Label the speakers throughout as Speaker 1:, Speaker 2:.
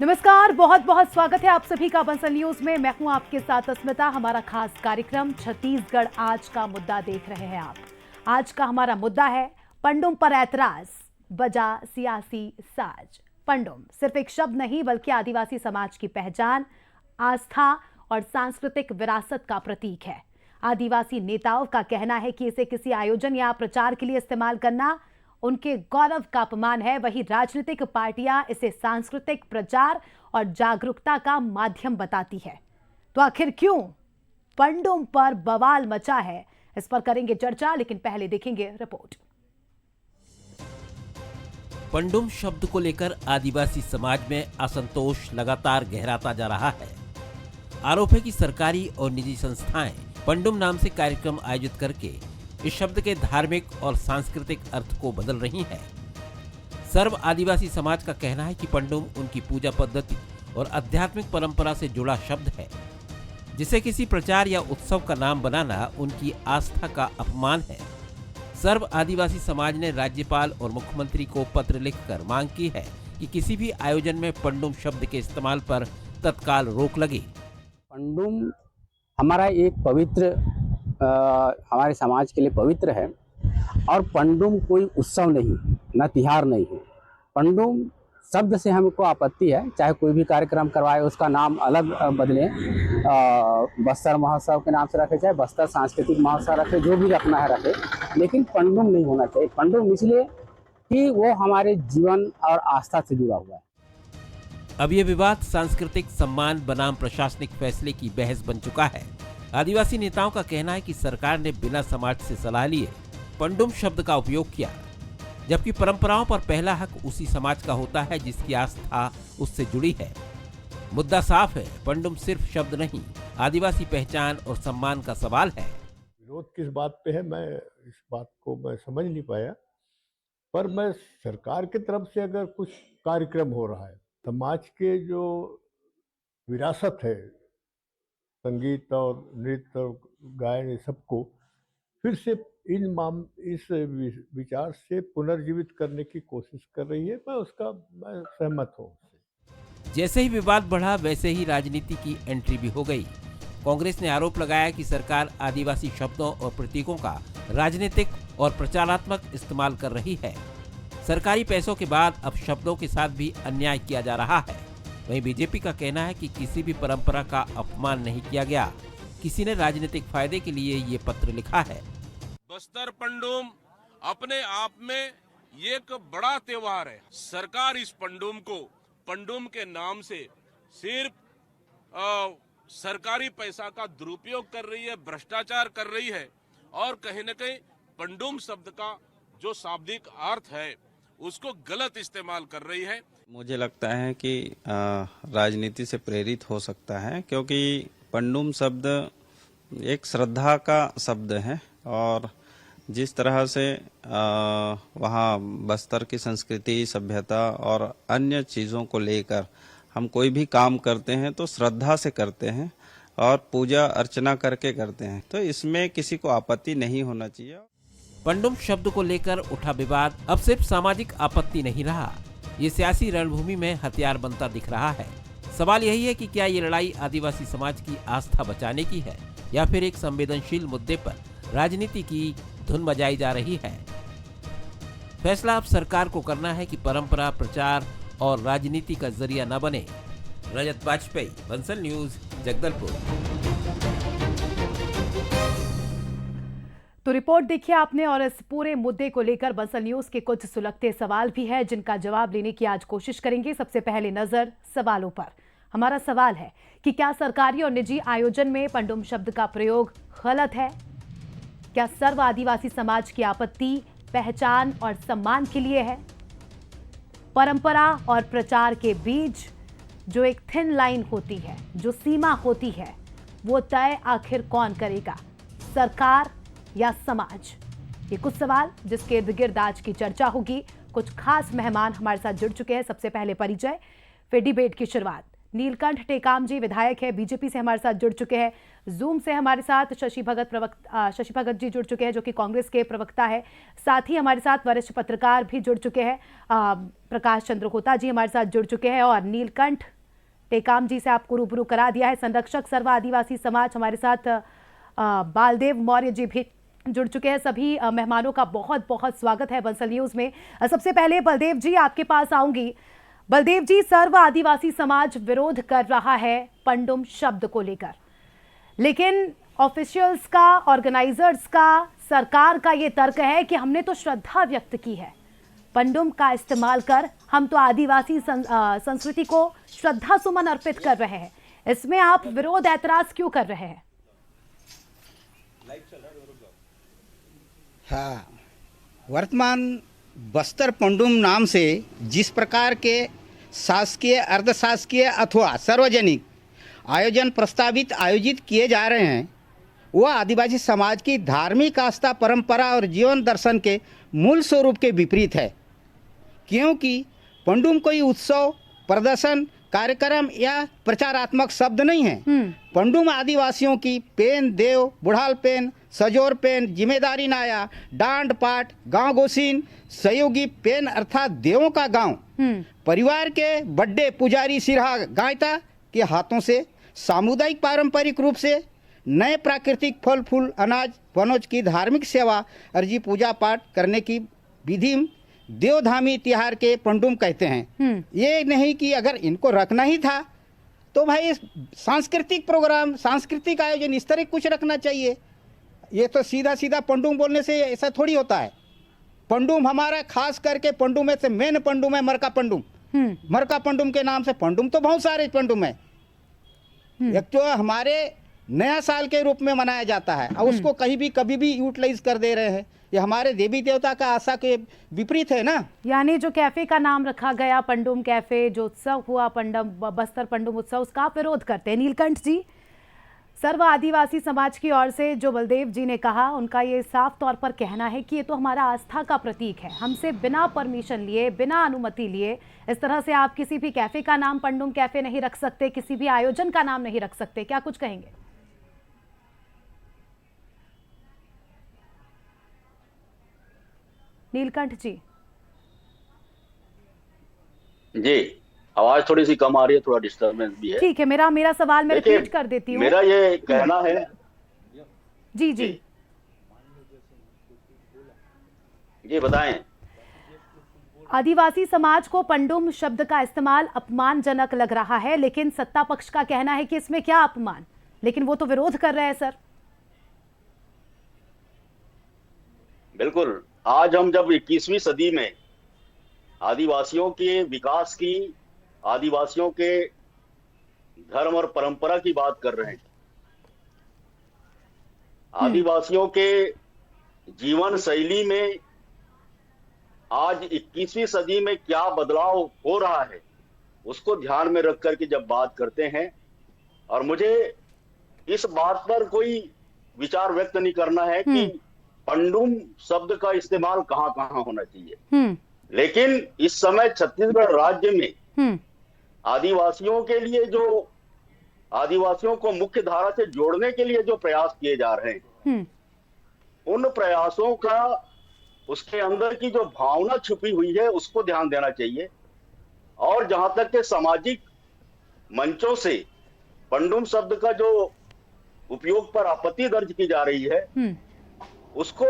Speaker 1: नमस्कार, बहुत बहुत स्वागत है आप सभी का बंसल न्यूज में। मैं हूं आपके साथ अस्मिता। हमारा खास कार्यक्रम छत्तीसगढ़ आज का मुद्दा देख रहे हैं आप। आज का हमारा मुद्दा है पंडुम पर ऐतराज, बजा सियासी साज। पंडुम सिर्फ एक शब्द नहीं बल्कि आदिवासी समाज की पहचान, आस्था और सांस्कृतिक विरासत का प्रतीक है। आदिवासी नेताओं का कहना है कि इसे किसी आयोजन या प्रचार के लिए इस्तेमाल करना उनके गौरव का अपमान है। वहीं राजनीतिक पार्टियां इसे सांस्कृतिक प्रचार और जागरूकता का माध्यम बताती है। तो आखिर क्यों पंडुम पर बवाल मचा है, इस पर करेंगे चर्चा, लेकिन पहले देखेंगे रिपोर्ट।
Speaker 2: पंडुम शब्द को लेकर आदिवासी समाज में असंतोष लगातार गहराता जा रहा है। आरोप है कि सरकारी और निजी संस्थाएं पंडुम नाम से कार्यक्रम आयोजित करके इस शब्द के धार्मिक और सांस्कृतिक अर्थ को बदल रही हैं। सर्व आदिवासी समाज का कहना है कि पंडुम उनकी पूजा पद्धति और आध्यात्मिक परंपरा से जुड़ा शब्द है, जिसे किसी प्रचार या उत्सव का नाम बनाना उनकी आस्था का अपमान है। सर्व आदिवासी समाज ने राज्यपाल और मुख्यमंत्री को पत्र लिखकर मांग की है कि किसी भी आयोजन में पंडुम शब्द के इस्तेमाल पर तत्काल रोक लगे।
Speaker 3: पंडुम हमारा एक पवित्र हमारे समाज के लिए पवित्र है और पंडुम कोई उत्सव नहीं, न तिहार नहीं है। पंडुम शब्द से हमको आपत्ति है, चाहे कोई भी कार्यक्रम करवाए उसका नाम अलग बदले, बस्तर महोत्सव के नाम से रखे, चाहे बस्तर सांस्कृतिक महोत्सव रखे, जो भी रखना है रखे, लेकिन पंडुम नहीं होना चाहिए। पंडुम इसलिए कि वो हमारे जीवन और आस्था से जुड़ा हुआ है।
Speaker 2: अब ये विवाद सांस्कृतिक सम्मान बनाम प्रशासनिक फैसले की बहस बन चुका है। आदिवासी नेताओं का कहना है कि सरकार ने बिना समाज से सलाह लिए पंडुम शब्द का उपयोग किया, जबकि परंपराओं पर पहला हक उसी समाज का होता है जिसकी आस्था उससे जुड़ी है। मुद्दा साफ है, पंडुम सिर्फ शब्द नहीं, आदिवासी पहचान और सम्मान का सवाल है।
Speaker 4: विरोध किस बात पे है, मैं इस बात को मैं समझ नहीं पाया, पर मैं सरकार की तरफ से अगर कुछ कार्यक्रम हो रहा है, समाज के जो विरासत है, संगीत और नृत्य और गायन, सबको फिर से इस विचार से पुनर्जीवित करने की कोशिश कर रही है। मैं सहमत हूँ उससे।
Speaker 2: जैसे ही विवाद बढ़ा वैसे ही राजनीति की एंट्री भी हो गई। कांग्रेस ने आरोप लगाया कि सरकार आदिवासी शब्दों और प्रतीकों का राजनीतिक और प्रचारात्मक इस्तेमाल कर रही है। सरकारी पैसों के बाद अब शब्दों के साथ भी अन्याय किया जा रहा है। वहीं बीजेपी का कहना है कि किसी भी परंपरा का अपमान नहीं किया गया, किसी ने राजनीतिक फायदे के लिए ये पत्र लिखा है।
Speaker 5: बस्तर पंडुम अपने आप में एक बड़ा त्योहार है। सरकार इस पंडुम को पंडुम के नाम से सिर्फ सरकारी पैसा का दुरुपयोग कर रही है, भ्रष्टाचार कर रही है और कहीं न कहीं पंडुम शब्द का जो शाब्दिक अर्थ है उसको गलत इस्तेमाल कर रही है।
Speaker 6: मुझे लगता है कि राजनीति से प्रेरित हो सकता है, क्योंकि पंडुम शब्द एक श्रद्धा का शब्द है और जिस तरह से वहाँ बस्तर की संस्कृति, सभ्यता और अन्य चीज़ों को लेकर हम कोई भी काम करते हैं तो श्रद्धा से करते हैं और पूजा अर्चना करके करते हैं, तो इसमें किसी को आपत्ति नहीं होना चाहिए।
Speaker 2: पंडुम शब्द को लेकर उठा विवाद अब सिर्फ सामाजिक आपत्ति नहीं रहा, ये सियासी रणभूमि में हथियार बनता दिख रहा है। सवाल यही है कि क्या ये लड़ाई आदिवासी समाज की आस्था बचाने की है या फिर एक संवेदनशील मुद्दे पर राजनीति की धुन बजाई जा रही है। फैसला अब सरकार को करना है कि परंपरा, प्रचार और राजनीति का जरिया न बने। रजत वाजपेयी, बंसल न्यूज, जगदलपुर।
Speaker 1: तो रिपोर्ट देखिए आपने, और इस पूरे मुद्दे को लेकर बंसल न्यूज के कुछ सुलगते सवाल भी हैं जिनका जवाब लेने की आज कोशिश करेंगे। सबसे पहले नजर सवालों पर। हमारा सवाल है कि क्या सरकारी और निजी आयोजन में पंडुम शब्द का प्रयोग गलत है? क्या सर्व आदिवासी समाज की आपत्ति पहचान और सम्मान के लिए है? परंपरा और प्रचार के बीच जो एक थिन लाइन होती है, जो सीमा होती है, वो तय आखिर कौन करेगा, सरकार या समाज? ये कुछ सवाल जिसके इर्द गिर्द आज की चर्चा होगी। कुछ खास मेहमान हमारे साथ जुड़ चुके हैं। सबसे पहले परिचय, फिर डिबेट की शुरुआत। नीलकंठ टेकाम जी विधायक है, बीजेपी से हमारे साथ जुड़ चुके हैं। जूम से हमारे साथ शशि भगत जी जुड़ चुके हैं, जो कि कांग्रेस के प्रवक्ता है। साथ ही हमारे साथ वरिष्ठ पत्रकार भी जुड़ चुके हैं, प्रकाश चंद्र होता जी हमारे साथ जुड़ चुके हैं। और नीलकंठ टेकाम जी से आपको रूबरू करा दिया है। संरक्षक सर्व आदिवासी समाज हमारे साथ बालदेव मौर्य जी भी जुड़ चुके हैं। सभी मेहमानों का बहुत बहुत स्वागत है बंसल न्यूज में। सबसे पहले बलदेव जी आपके पास आऊंगी। बलदेव जी, सर्व आदिवासी समाज विरोध कर रहा है पंडुम शब्द को लेकर, लेकिन ऑफिशियल्स का, ऑर्गेनाइजर्स का, सरकार का ये तर्क है कि हमने तो श्रद्धा व्यक्त की है, पंडुम का इस्तेमाल कर हम तो आदिवासी संस्कृति को श्रद्धा सुमन अर्पित कर रहे हैं। इसमें आप विरोध, ऐतराज क्यों कर रहे हैं?
Speaker 7: हाँ, वर्तमान बस्तर पंडुम नाम से जिस प्रकार के शासकीय, अर्धशासकीय अथवा सार्वजनिक आयोजन प्रस्तावित आयोजित किए जा रहे हैं, वह आदिवासी समाज की धार्मिक आस्था, परंपरा और जीवन दर्शन के मूल स्वरूप के विपरीत है। क्योंकि पंडुम कोई उत्सव, प्रदर्शन, कार्यक्रम या प्रचारात्मक शब्द नहीं है। पंडुम आदिवासियों की पेन देव, बुढ़ाल पेन, सजोर पेन, जिम्मेदारी नाया, डांड पाट, गांव गोसीन, सहयोगी पेन अर्थात देवों का गांव, परिवार के बड़े पुजारी सिरहा गायता के हाथों से सामुदायिक पारंपरिक रूप से नए प्राकृतिक फल फूल, अनाज, वनोज की धार्मिक सेवा, अर्जी पूजा पाठ करने की विधि देवधामी तिहार के पंडुम कहते हैं। ये नहीं कि अगर इनको रखना ही था तो भाई सांस्कृतिक प्रोग्राम, सांस्कृतिक आयोजन इस तरह कुछ रखना चाहिए। ये तो सीधा सीधा पंडुम बोलने से ऐसा थोड़ी होता है। पंडुम हमारा खास करके पंडुम में से मेन पंडुम है मरका पंडुम। मरका पंडुम के नाम से पंडुम तो बहुत सारे पंडुम है। एक तो हमारे नया साल के रूप में मनाया जाता है और उसको कहीं भी कभी भी यूटिलाइज कर दे रहे हैं। ये हमारे देवी देवता का आशा के विपरीत है ना।
Speaker 1: यानी जो कैफे का नाम रखा गया पंडुम कैफे, जो उत्सव हुआ पंडुम बस्तर पंडुम उत्सव, उसका आप विरोध करते हैं। नीलकंठ जी, सर्व आदिवासी समाज की ओर से जो बलदेव जी ने कहा, उनका ये साफ तौर पर कहना है कि ये तो हमारा आस्था का प्रतीक है, हमसे बिना परमिशन लिए, बिना अनुमति लिए इस तरह से आप किसी भी कैफे का नाम पंडुम कैफे नहीं रख सकते, किसी भी आयोजन का नाम नहीं रख सकते। क्या कुछ कहेंगे? नीलकंठ जी।
Speaker 8: जी, आवाज थोड़ी सी कम आ रही है, थोड़ा डिस्टरबेंस भी है।
Speaker 1: ठीक है, मेरा सवाल मैं रिपीट कर देती हूँ।
Speaker 8: मेरा ये कहना है।
Speaker 1: जी जी
Speaker 8: जी बताएं।
Speaker 1: आदिवासी समाज को पंडुम शब्द का इस्तेमाल अपमानजनक लग रहा है, लेकिन सत्ता पक्ष का कहना है कि इसमें क्या अपमान, लेकिन वो तो विरोध कर रहे हैं सर।
Speaker 8: बिल्कुल, आज हम जब 21वीं सदी में आदिवासियों के विकास की, आदिवासियों के धर्म और परंपरा की बात कर रहे हैं, आदिवासियों के जीवन शैली में आज 21वीं सदी में क्या बदलाव हो रहा है उसको ध्यान में रख करके जब बात करते हैं, और मुझे इस बात पर कोई विचार व्यक्त नहीं करना है कि पंडुम शब्द का इस्तेमाल कहां कहां होना चाहिए, लेकिन इस समय छत्तीसगढ़ राज्य में आदिवासियों के लिए, जो आदिवासियों को मुख्य धारा से जोड़ने के लिए जो प्रयास किए जा रहे हैं, उन प्रयासों का, उसके अंदर की जो भावना छुपी हुई है उसको ध्यान देना चाहिए। और जहां तक के सामाजिक मंचों से पंडुम शब्द का जो उपयोग पर आपत्ति दर्ज की जा रही है, उसको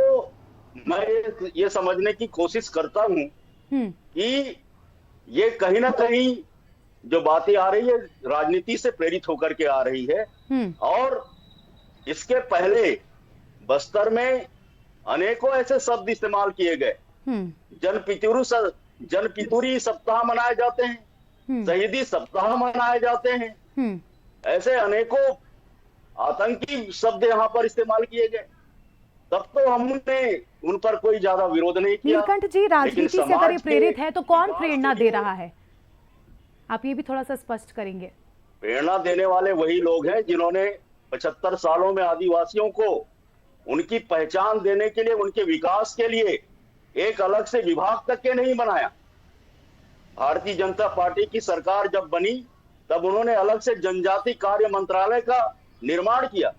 Speaker 8: मैं ये समझने की कोशिश करता हूं कि ये कहीं ना कहीं जो बातें आ रही है राजनीति से प्रेरित होकर के आ रही है। और इसके पहले बस्तर में अनेकों ऐसे शब्द इस्तेमाल किए गए। जनपितुरी सप्ताह मनाए जाते हैं, शहीदी सप्ताह मनाए जाते हैं, ऐसे अनेकों आतंकी शब्द यहाँ पर इस्तेमाल किए गए। तब तो हमने उन पर कोई ज्यादा विरोध नहीं किया।
Speaker 1: नीलकंठ जी, राजनीति से अगर ये प्रेरित है तो कौन प्रेरणा दे रहा है? आप ये भी थोड़ा सा स्पष्ट करेंगे।
Speaker 8: प्रेरणा देने वाले वही लोग हैं जिन्होंने 75 सालों में आदिवासियों को उनकी पहचान देने के लिए, उनके विकास के लिए एक अलग से विभाग तक के नहीं बनाया। भारतीय जनता पार्टी की सरकार जब बनी तब उन्होंने अलग से जनजाति कार्य मंत्रालय का निर्माण किया,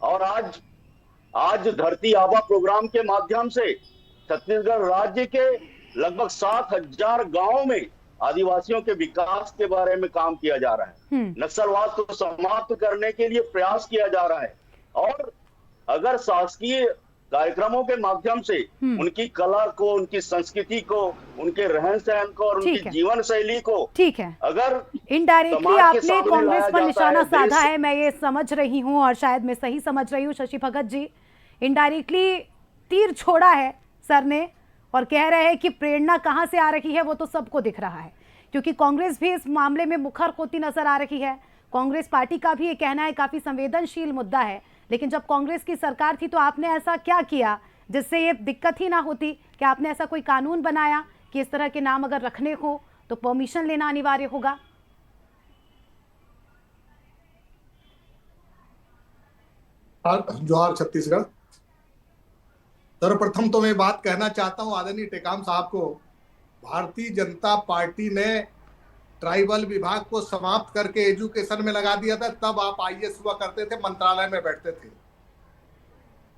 Speaker 8: और आज धरती आबा प्रोग्राम के माध्यम से छत्तीसगढ़ राज्य के लगभग 7,000 गांवों में आदिवासियों के विकास के बारे में काम किया जा रहा है, नक्सलवाद को समाप्त करने के लिए प्रयास किया जा रहा है। और अगर शासकीय कार्यक्रमों के माध्यम से उनकी कला को, उनकी संस्कृति को, उनके रहन सहन को और उनकी जीवन शैली को,
Speaker 1: ठीक है,
Speaker 8: अगर
Speaker 1: इनडायरेक्टली आपने कांग्रेस पर निशाना साधा
Speaker 8: देश-
Speaker 1: है, मैं ये समझ रही हूँ और शायद मैं सही समझ रही हूँ शशि भगत जी, इनडायरेक्टली तीर छोड़ा है सर ने और कह रहे हैं कि प्रेरणा कहाँ से आ रही है वो तो सबको दिख रहा है, क्योंकि कांग्रेस भी इस मामले में मुखर होती नजर आ रही है। कांग्रेस पार्टी का भी ये कहना है काफी संवेदनशील मुद्दा है, लेकिन जब कांग्रेस की सरकार थी तो आपने ऐसा क्या किया जिससे ये दिक्कत ही ना होती? क्या आपने ऐसा कोई कानून बनाया कि इस तरह के नाम अगर रखने हो तो परमिशन लेना अनिवार्य होगा?
Speaker 9: जोहार छत्तीसगढ़। सर्वप्रथम तो मैं बात कहना चाहता हूं आदरणीय टेकाम साहब को, भारतीय जनता पार्टी ने ट्राइबल विभाग को समाप्त करके एजुकेशन में लगा दिया था। तब आप आईएएस हुआ करते थे, मंत्रालय में बैठते थे।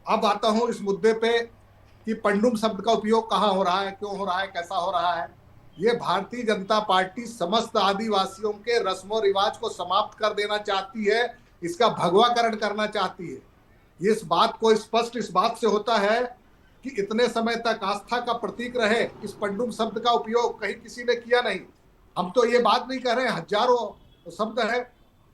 Speaker 9: अब आता हूं इस मुद्दे पे कि पंडुम शब्द का उपयोग कहाँ हो रहा है, क्यों हो रहा है, कैसा हो रहा है। ये भारतीय जनता पार्टी समस्त आदिवासियों के रस्मों रिवाज को समाप्त कर देना चाहती है, इसका भगवाकरण करना चाहती है। ये इस बात को स्पष्ट इस बात से होता है कि इतने समय तक आस्था का प्रतीक रहे इस पंडुम शब्द का उपयोग कहीं किसी ने किया नहीं। हम तो ये बात नहीं कर रहे, हजारों शब्द है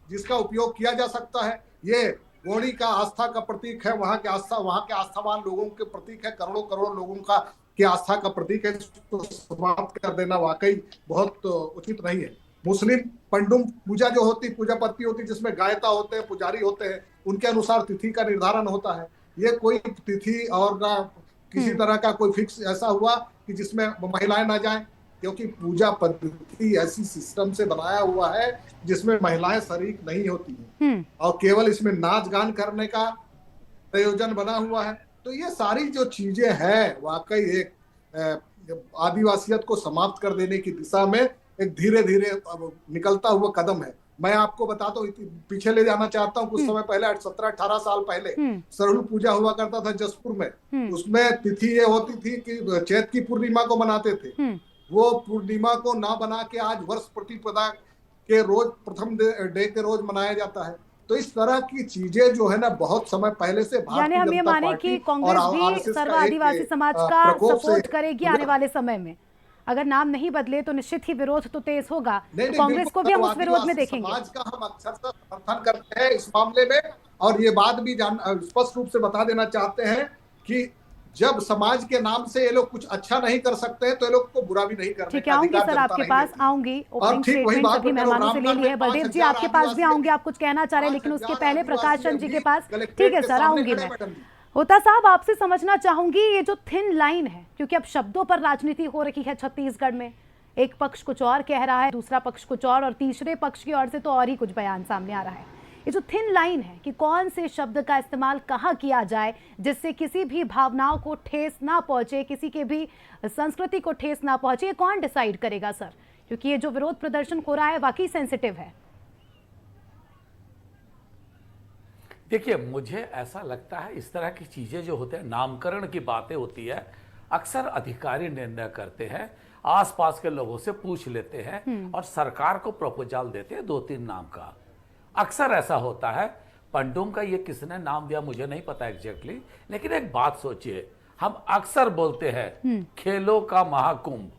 Speaker 9: जिसका उपयोग किया जा सकता है। ये गोणी का आस्था का प्रतीक है, वहां के आस्थावान लोगों के प्रतीक है, करोड़ों करोड़ लोगों का की आस्था का प्रतीक है। इसको समाप्त कर देना वाकई बहुत उचित नहीं है। मुस्लिम पंडुम पूजा जो होती, पूजा पत्ती होती जिसमें गायता होते हैं, पुजारी होते हैं, उनके अनुसार तिथि का निर्धारण होता है। ये कोई तिथि और ना किसी तरह का कोई फिक्स ऐसा हुआ कि जिसमें महिलाएं ना जाएं, क्योंकि पूजा पद्धति ऐसी सिस्टम से बनाया हुआ है जिसमें महिलाएं शरीक नहीं होती हैं और केवल इसमें नाच गान करने का प्रयोजन बना हुआ है। तो ये सारी जो चीजें हैं वाकई एक आदिवासियत को समाप्त कर देने की दिशा में एक धीरे धीरे निकलता हुआ कदम है। मैं आपको बताता हूँ, पीछे ले जाना चाहता हूँ। कुछ समय पहले 17-18 साल पहले सरहुल पूजा हुआ करता था जसपुर में। उसमें तिथि ये होती थी कि चैत की पूर्णिमा को मनाते थे। वो पूर्णिमा को ना बना के आज वर्ष प्रतिपदा के रोज, प्रथम डे के रोज मनाया जाता है। तो इस तरह की चीजें जो है ना बहुत समय पहले से
Speaker 1: यानी हम ये माने कि कांग्रेस भी सर्व आदिवासी समाज का सपोर्ट करेगी आने वाले समय में। अगर नाम नहीं बदले तो निश्चित ही विरोध तो तेज होगा, तो कांग्रेस को भी हम उस विरोध में देखेंगे।
Speaker 9: समाज का हम अक्सर समर्थन करते हैं इस मामले में, और ये बात भी स्पष्ट रूप से बता देना चाहते हैं कि जब समाज के नाम से ये लोग कुछ अच्छा नहीं कर सकते हैं तो ये लोग को बुरा भी नहीं करने का
Speaker 1: आऊंगी सर आपके पास आऊंगी। ओपनिंग स्टेटमेंट सभी मेहमानों से ले ली है। बलदेव जी आपके पास भी आऊंगी, आप कुछ कहना चाह रहे हैं, लेकिन उसके पहले प्रकाश चंद जी के पास। ठीक है सर, आऊंगी मैं। होता साहब आपसे समझना चाहूंगी ये जो थिन लाइन है, क्योंकि अब शब्दों पर राजनीति हो रही है छत्तीसगढ़ में। एक पक्ष कुछ और कह रहा है, दूसरा पक्ष कुछ और तीसरे पक्ष की ओर से तो और ही कुछ बयान सामने आ रहा है। ये जो थिन लाइन है कि कौन से शब्द का इस्तेमाल कहाँ किया जाए जिससे किसी भी भावनाओं को ठेस ना पहुंचे, किसी के भी संस्कृति को ठेस ना पहुंचे, ये कौन डिसाइड करेगा सर? क्योंकि ये जो विरोध प्रदर्शन हो रहा है वाकई सेंसिटिव है।
Speaker 10: देखिए, मुझे ऐसा लगता है इस तरह की चीजें जो होते हैं, नामकरण की बातें होती है, अक्सर अधिकारी निर्णय करते हैं, आसपास के लोगों से पूछ लेते हैं और सरकार को प्रपोजल देते हैं 2-3 नाम का। अक्सर ऐसा होता है। पंडुम का ये किसने नाम दिया मुझे नहीं पता एग्जैक्टली, लेकिन एक बात सोचिए, हम अक्सर बोलते हैं खेलों का महाकुंभ।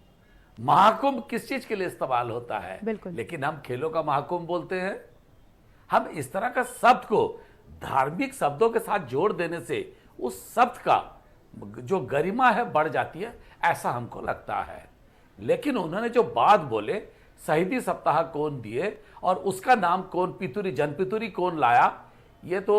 Speaker 10: महाकुंभ किस चीज के लिए इस्तेमाल होता है, लेकिन हम खेलों का महाकुंभ बोलते हैं। हम इस तरह का शब्द को धार्मिक शब्दों के साथ जोड़ देने से उस शब्द का जो गरिमा है बढ़ जाती है, ऐसा हमको लगता है। लेकिन उन्होंने जो बात बोले, शहीदी सप्ताह कौन दिए और उसका नाम कौन पितुरी, जनपितुरी कौन लाया, ये तो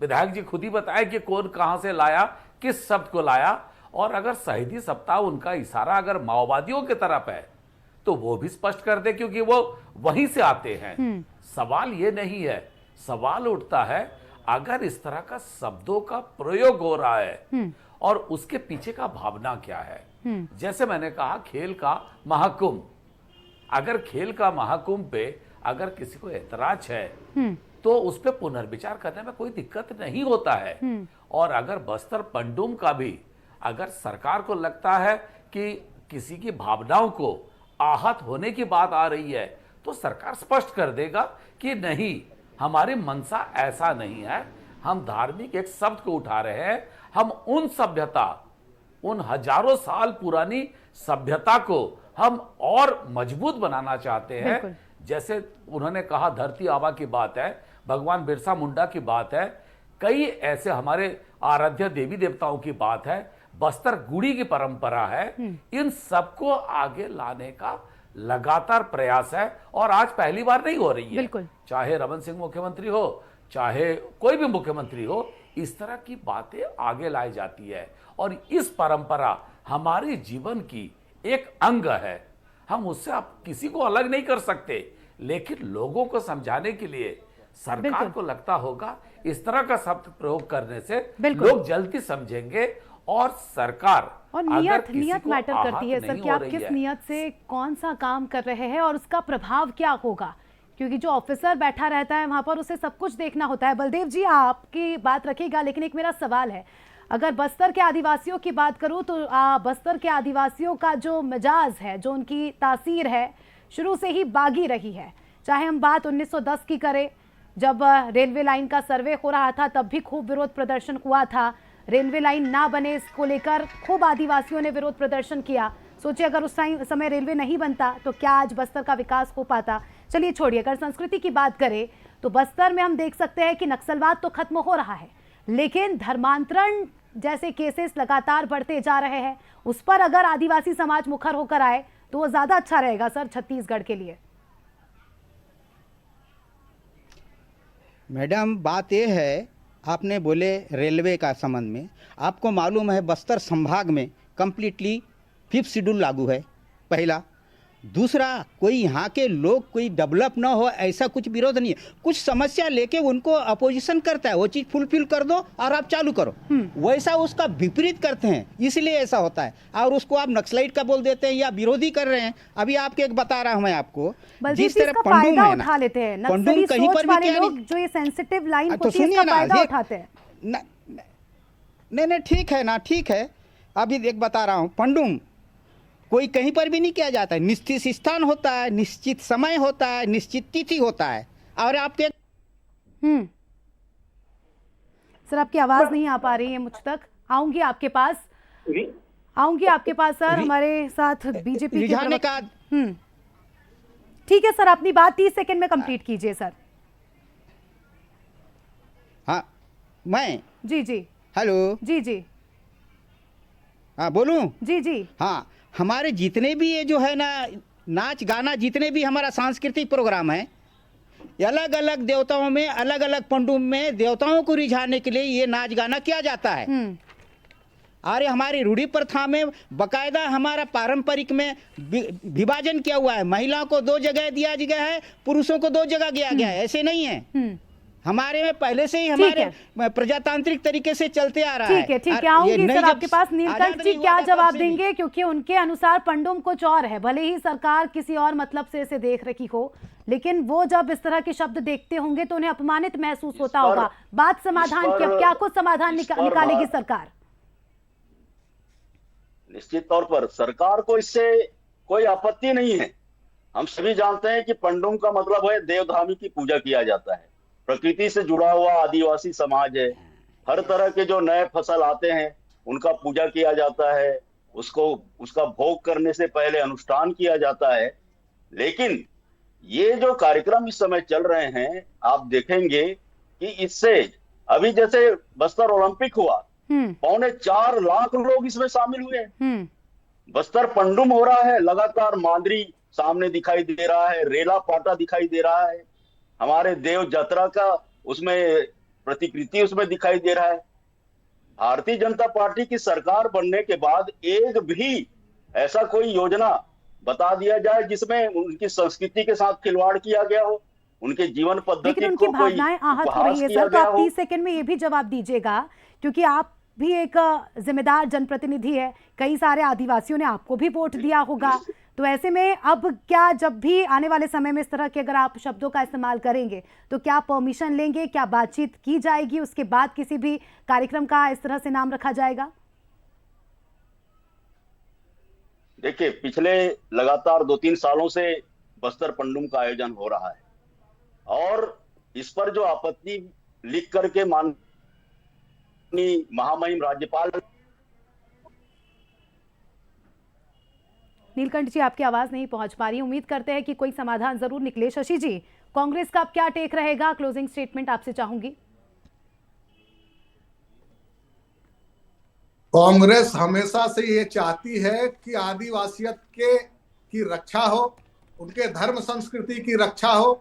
Speaker 10: विधायक जी खुद ही बताए कि कौन कहां से लाया, किस शब्द को लाया। और अगर शहीदी सप्ताह उनका इशारा अगर माओवादियों की तरफ है तो वो भी स्पष्ट कर दे, क्योंकि वो वहीं से आते हैं। सवाल ये नहीं है, सवाल उठता है अगर इस तरह का शब्दों का प्रयोग हो रहा है और उसके पीछे का भावना क्या है। जैसे मैंने कहा खेल का महाकुंभ, अगर खेल का महाकुंभ पे अगर किसी को ऐतराज है तो उस पर पुनर्विचार करने में कोई दिक्कत नहीं होता है। और अगर बस्तर पंडुम का भी अगर सरकार को लगता है कि किसी की भावनाओं को आहत होने की बात आ रही है तो सरकार स्पष्ट कर देगा कि नहीं, हमारी मंशा ऐसा नहीं है, हम धार्मिक एक शब्द को उठा रहे हैं, हम उन सभ्यता, उन हजारों साल पुरानी सभ्यता को हम और मजबूत बनाना चाहते हैं। जैसे उन्होंने कहा धरती आबा की बात है, भगवान बिरसा मुंडा की बात है, कई ऐसे हमारे आराध्य देवी देवताओं की बात है, बस्तर गुड़ी की परंपरा है, इन सबको आगे लाने का लगातार प्रयास है और आज पहली बार नहीं हो रही है। चाहे रमन सिंह मुख्यमंत्री हो, चाहे कोई भी मुख्यमंत्री हो, इस तरह की बातें आगे लाई जाती है और इस परंपरा हमारे जीवन की एक अंग है। हम उससे आप किसी को अलग नहीं कर सकते, लेकिन लोगों को समझाने के लिए सरकार को लगता होगा इस तरह का शब्द प्रयोग करने से लोग जल्दी समझेंगे और सरकार
Speaker 1: और नियत मैटर करती है सर कि आप किस नियत से कौन सा काम कर रहे हैं और उसका प्रभाव क्या होगा, क्योंकि जो ऑफिसर बैठा रहता है वहां पर उसे सब कुछ देखना होता है। बलदेव जी आपकी बात रखिएगा, लेकिन एक मेरा सवाल है, अगर बस्तर के आदिवासियों की बात करूं तो बस्तर के आदिवासियों का जो मिजाज है, जो उनकी तासीर है, शुरू से ही बागी रही है। चाहे हम बात 1910 की करें, जब रेलवे लाइन का सर्वे हो रहा था तब भी खूब विरोध प्रदर्शन हुआ था, रेलवे लाइन ना बने इसको लेकर खूब आदिवासियों ने विरोध प्रदर्शन किया। सोचिए अगर उस समय रेलवे नहीं बनता तो क्या आज बस्तर का विकास हो पाता। चलिए छोड़िए, अगर संस्कृति की बात करें तो बस्तर में हम देख सकते हैं कि नक्सलवाद तो खत्म हो रहा है, लेकिन धर्मांतरण जैसे केसेस लगातार बढ़ते जा रहे हैं। उस पर अगर आदिवासी समाज मुखर होकर आए तो वो ज्यादा अच्छा रहेगा सर छत्तीसगढ़ के लिए।
Speaker 7: मैडम बात यह है, आपने बोले रेलवे का संबंध में, आपको मालूम है बस्तर संभाग में कम्प्लीटली 5th शेड्यूल लागू है, पहला। दूसरा, कोई यहाँ के लोग कोई डेवलप ना हो ऐसा कुछ विरोध नहीं है, कुछ समस्या लेके उनको अपोजिशन करता है, वो चीज़ फुलफिल कर दो और आप चालू करो, वैसा उसका विपरीत करते हैं, इसलिए ऐसा होता है। और उसको आप नक्सलाइट का बोल देते हैं या विरोधी कर रहे हैं। अभी आपके एक बता रहा हूं मैं आपको, जिस तरह पंडुम है ना, पंडुम कहीं पर भी क्या नहीं,
Speaker 1: जो ये सेंसिटिव लाइन
Speaker 7: तो सुनिए ना,
Speaker 1: उठाते हैं।
Speaker 7: नहीं ठीक है ना, ठीक है। अभी एक बता रहा हूँ, पंडुम कोई कहीं पर भी नहीं किया जाता है, निश्चित स्थान होता है, निश्चित समय होता है, निश्चित तिथि होता है। और आपके
Speaker 1: सर आपकी आवाज नहीं आ पा रही है मुझ तक, आऊंगी आपके पास सर। हमारे साथ बीजेपी
Speaker 7: का
Speaker 1: ठीक है सर, अपनी बात 30 सेकंड में कंप्लीट कीजिए सर।
Speaker 7: हाँ मैं
Speaker 1: जी
Speaker 7: हेलो
Speaker 1: जी
Speaker 7: हाँ बोलूं
Speaker 1: जी
Speaker 7: हाँ, हमारे जितने भी ये जो है ना नाच गाना, जितने भी हमारा सांस्कृतिक प्रोग्राम है, अलग अलग देवताओं में, अलग अलग पंडुम में देवताओं को रिझाने के लिए ये नाच गाना किया जाता है। अरे हमारी रूढ़ी प्रथा में बकायदा हमारा पारंपरिक में विभाजन किया हुआ है, महिलाओं को 2 जगह दिया गया है, पुरुषों को 2 जगह दिया गया है, ऐसे नहीं है। हमारे में पहले से ही हमारे प्रजातांत्रिक तरीके से चलते आ रहा है।
Speaker 1: ठीक है आऊंगी सर आपके पास। नीलकंठ जी क्या जवाब देंगे, क्योंकि उनके अनुसार पंडुम कुछ और है, भले ही सरकार किसी और मतलब से इसे देख रही हो, लेकिन वो जब इस तरह के शब्द देखते होंगे तो उन्हें अपमानित महसूस होता होगा। बात समाधान की, अब क्या कुछ समाधान निकालेगी सरकार?
Speaker 8: निश्चित तौर पर सरकार को इससे कोई आपत्ति नहीं है। हम सभी जानते हैं कि पंडुम का मतलब है देवधामी की पूजा किया जाता है, प्रकृति से जुड़ा हुआ आदिवासी समाज है। हर तरह के जो नए फसल आते हैं उनका पूजा किया जाता है, उसका भोग करने से पहले अनुष्ठान किया जाता है। लेकिन ये जो कार्यक्रम इस समय चल रहे हैं, आप देखेंगे कि इससे अभी जैसे बस्तर ओलंपिक हुआ, 4.25 लाख लोग इसमें शामिल हुए। बस्तर पंडुम हो रहा है, लगातार मांदरी सामने दिखाई दे रहा है, रेला पाटा दिखाई दे रहा है, हमारे देव यात्रा का उसमें प्रतिकृति उसमें दिखाई दे रहा है। भारतीय जनता पार्टी की सरकार बनने के बाद एक भी ऐसा कोई योजना बता दिया जाए जिसमें उनकी संस्कृति के साथ खिलवाड़ किया गया हो, उनके जीवन पद्धति
Speaker 1: लेकिन उनकी भावनाएं आहत हो रही है सर, तो आप 30 सेकंड में ये भी जवाब दीजिएगा, क्योंकि आप भी एक जिम्मेदार जनप्रतिनिधि है, कई सारे आदिवासियों ने आपको भी वोट दिया होगा, तो ऐसे में अब क्या, जब भी आने वाले समय में इस तरह के अगर आप शब्दों का इस्तेमाल करेंगे तो क्या परमिशन लेंगे, क्या बातचीत की जाएगी, उसके बाद किसी भी कार्यक्रम का इस तरह से नाम रखा जाएगा?
Speaker 8: देखिए, पिछले लगातार 2-3 सालों से बस्तर पंडुम का आयोजन हो रहा है और इस पर जो आपत्ति लिख करके माननीय महामहिम राज्यपाल
Speaker 1: नीलकंठ जी, आपकी आवाज नहीं पहुंच पा रही। उम्मीद करते हैं कि कोई समाधान जरूर निकले। शशि जी, कांग्रेस का अब क्या टेक रहेगा? क्लोजिंग स्टेटमेंट आपसे चाहूंगी।
Speaker 9: कांग्रेस हमेशा से ये चाहती है कि आदिवासियत की रक्षा हो, उनके धर्म संस्कृति की रक्षा हो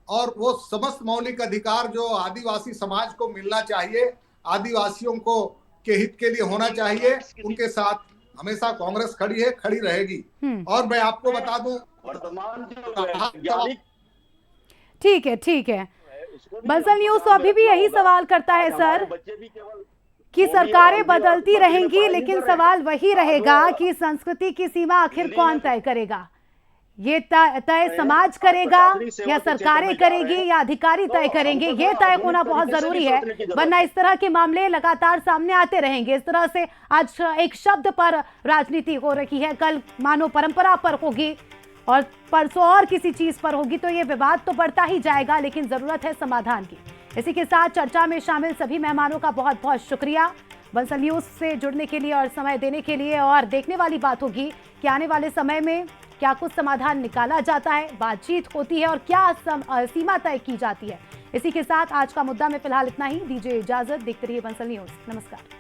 Speaker 9: और वो समस्त मौलिक अधिकार जो आदिवासी समाज को मिलना चाहिए, आदिवासियों को के हित के लिए होना चाहिए, उनके साथ हमेशा कांग्रेस खड़ी है, खड़ी रहेगी। और मैं आपको बता दूं,
Speaker 8: वर्तमान जो वैज्ञानिक
Speaker 1: ठीक है। बंसल न्यूज तो अभी भी यही सवाल करता है सर कि सरकारें बदलती रहेंगी, लेकिन सवाल वही रहेगा कि संस्कृति की सीमा आखिर कौन तय करेगा? ये तय समाज करेगा या सरकारें करेगी या अधिकारी तय करेंगे? ये तय होना बहुत जरूरी है, वरना इस तरह के मामले लगातार सामने आते रहेंगे। इस तरह से आज एक शब्द पर राजनीति हो रही है, कल मानो परंपरा पर होगी और परसों और किसी चीज पर होगी, तो ये विवाद तो बढ़ता ही जाएगा, लेकिन जरूरत है समाधान की। इसी के साथ चर्चा में शामिल सभी मेहमानों का बहुत बहुत शुक्रिया बंसल न्यूज से जुड़ने के लिए और समय देने के लिए। और देखने वाली बात होगी कि आने वाले समय में क्या कुछ समाधान निकाला जाता है, बातचीत होती है और क्या सीमा तय की जाती है। इसी के साथ आज का मुद्दा में फिलहाल इतना ही। दीजिए इजाजत, देखते रहिए बंसल न्यूज। नमस्कार।